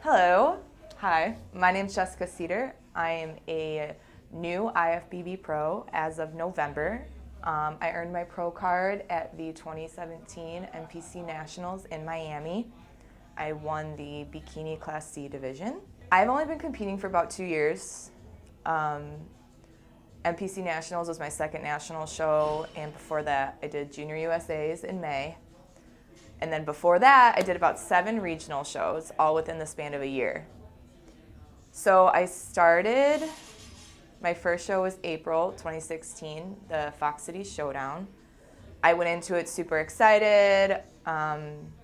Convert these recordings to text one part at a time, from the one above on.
Hello. Hi. My name's Jessica Sedar. I am a new IFBB Pro as of November. I earned my pro card at the 2017 NPC Nationals in Miami. I won the Bikini Class C division. I've only been competing for about 2 years. NPC Nationals was my second national show, and before that I did Junior USA's in May. And then before that I did about 7 regional shows, all within the span of a year. So I started, my first show was April 2016, the Fox City Showdown. I went into it super excited, trained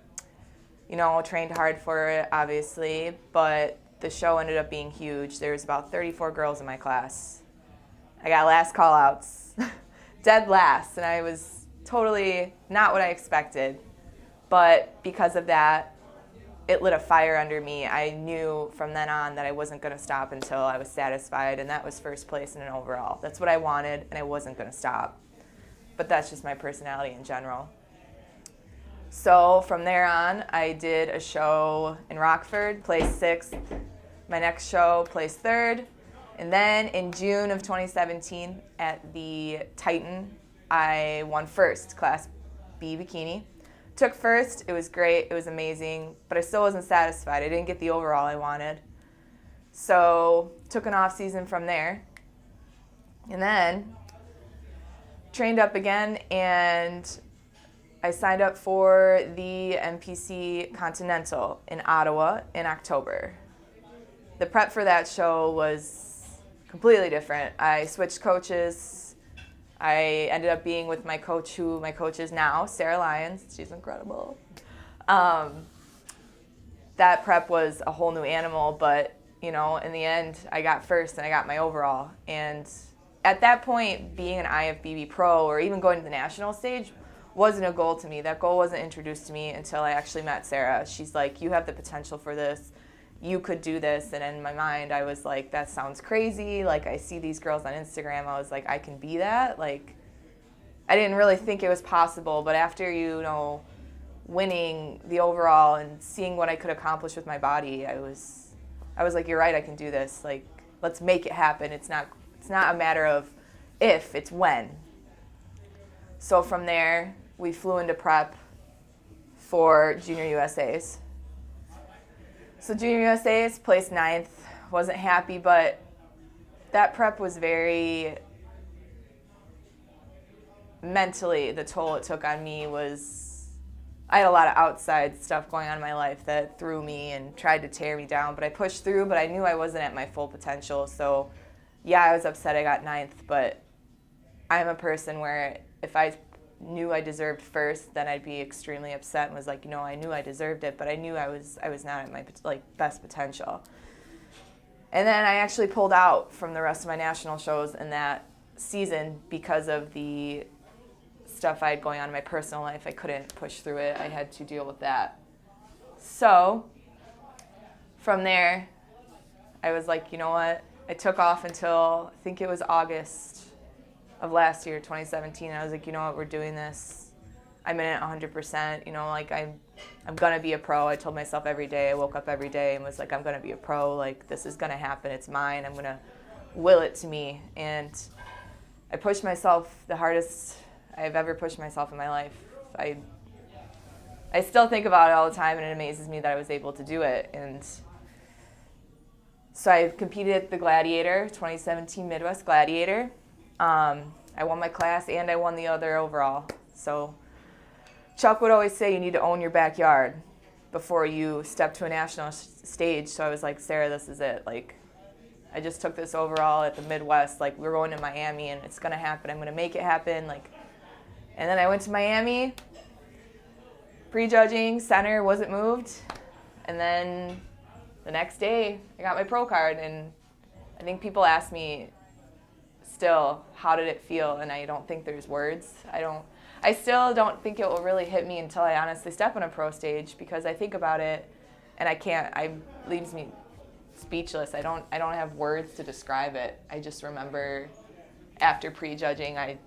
hard for it obviously, but the show ended up being huge. There was about 34 girls in my class. I got last call outs, dead last, and I was totally not what I expected. But because of that, it lit a fire under me. I knew from then on that I wasn't going to stop until I was satisfied, and that was first place in an overall. That's what I wanted, and I wasn't going to stop. But that's just my personality in general. So from there on, I did a show in Rockford, placed 6th. My next show, placed 3rd. And then in June of 2017 at the Titan, I won 1st, Class B Bikini. Took 1st, it was great, it was amazing, but I still wasn't satisfied. I didn't get the overall I wanted. So took an off season from there. And then trained up again, and I signed up for the NPC Continental in Ottawa in October. The prep for that show was completely different. I switched coaches. I ended up being with my coach, who my coach is now, Sarah Lyons. She's incredible. That prep was a whole new animal, but in the end, I got 1st and I got my overall. And at that point, being an IFBB Pro or even going to the national stage wasn't a goal to me. That goal wasn't introduced to me until I actually met Sarah. She's like, you have the potential for this. You could do this. And in my mind, I was like, that sounds crazy. Like, I see these girls on Instagram. I was like, I can be that. Like, I didn't really think it was possible. But after, winning the overall and seeing what I could accomplish with my body, I was like, you're right, I can do this. Like, let's make it happen. It's not a matter of if, it's when. So from there, we flew into prep for Junior USA's. So Junior USA's placed 9th, wasn't happy, but that prep was very, mentally, the toll it took on me was, I had a lot of outside stuff going on in my life that threw me and tried to tear me down, but I pushed through, but I knew I wasn't at my full potential. So yeah, I was upset I got 9th, but I'm a person where if I knew I deserved 1st, then I'd be extremely upset and was like, I knew I deserved it, but I knew I was not at my best potential. And then I actually pulled out from the rest of my national shows in that season because of the stuff I had going on in my personal life. I couldn't push through it. I had to deal with that. So from there, I was like, you know what? I took off until I think it was August of last year, 2017. I was like, you know what, we're doing this. I'm in it 100%. I'm gonna be a pro. I told myself every day. I woke up every day and was like, I'm gonna be a pro. Like, this is gonna happen. It's mine. I'm gonna will it to me. And I pushed myself the hardest I've ever pushed myself in my life. I still think about it all the time, and it amazes me that I was able to do it. And so I competed at the Gladiator, 2017 Midwest Gladiator. I won my class and I won the other overall. So Chuck would always say you need to own your backyard before you step to a national stage. So I was like, Sarah, this is it. Like, I just took this overall at the Midwest. Like, we're going to Miami and it's gonna happen. I'm gonna make it happen. Like, and then I went to Miami, prejudging, center wasn't moved, and then the next day I got my pro card. And I think people ask me still, how did it feel? And I don't think there's words. I still don't think it will really hit me until I honestly step on a pro stage, because I think about it and it leaves me speechless. I don't have words to describe it. I just remember after prejudging, I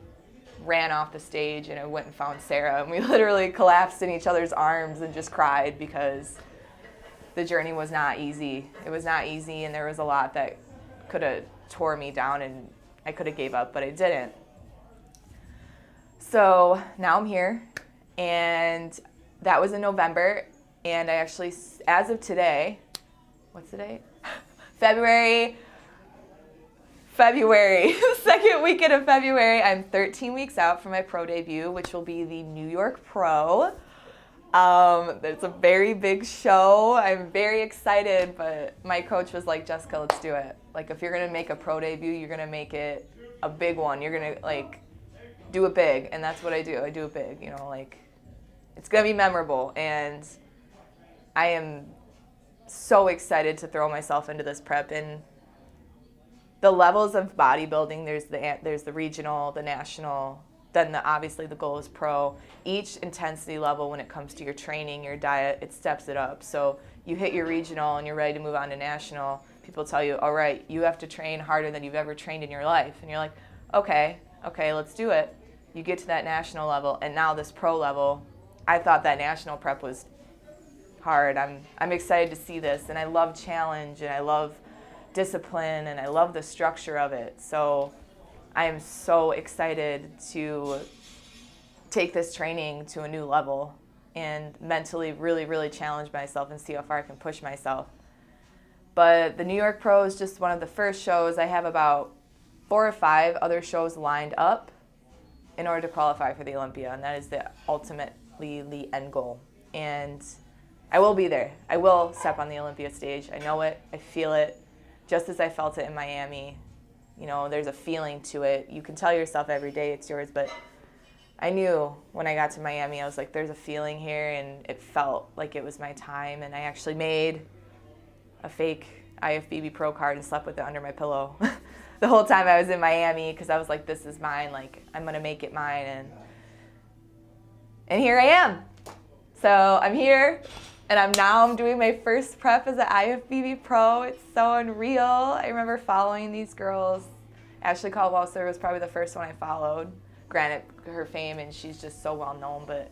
ran off the stage, and I went and found Sarah, and we literally collapsed in each other's arms and just cried because the journey was not easy. It was not easy, and there was a lot that could have tore me down, and I could have gave up, but I didn't. So now I'm here, and that was in November, and I actually, as of today, what's the date? February, second weekend of February, I'm 13 weeks out from my pro debut, which will be the New York Pro. It's a very big show. I'm very excited, but my coach was like, Jessica, let's do it. Like, if you're going to make a pro debut, you're going to make it a big one. You're going to, like, do it big, and that's what I do. I do it big, you know, like, it's going to be memorable, and I am so excited to throw myself into this prep. And the levels of bodybuilding, there's the regional, the national, then obviously the goal is pro. Each intensity level when it comes to your training, your diet, it steps it up. So you hit your regional and you're ready to move on to national. People tell you, all right, you have to train harder than you've ever trained in your life. And you're like, okay, let's do it. You get to that national level, and now this pro level, I thought that national prep was hard. I'm excited to see this, and I love challenge, and I love discipline, and I love the structure of it. So I am so excited to take this training to a new level and mentally really, really challenge myself and see how far I can push myself. But the New York Pro is just one of the first shows. I have about 4 or 5 other shows lined up in order to qualify for the Olympia, and that is ultimately the end goal. And I will be there. I will step on the Olympia stage. I know it. I feel it. Just as I felt it in Miami. You know, there's a feeling to it. You can tell yourself every day it's yours, but I knew when I got to Miami, I was like, there's a feeling here, and it felt like it was my time. And I actually made a fake IFBB Pro card and slept with it under my pillow the whole time I was in Miami, because I was like, this is mine. Like, I'm going to make it mine. And here I am. So I'm here, and I'm doing my first prep as an IFBB Pro. It's so unreal. I remember following these girls. Ashley Caldwell-Sir was probably the first one I followed. Granted, her fame, and she's just so well known, but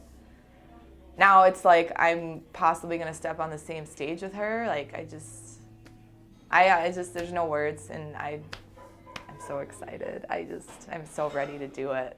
now it's like I'm possibly going to step on the same stage with her. Like, there's no words, and I'm so excited. I'm so ready to do it.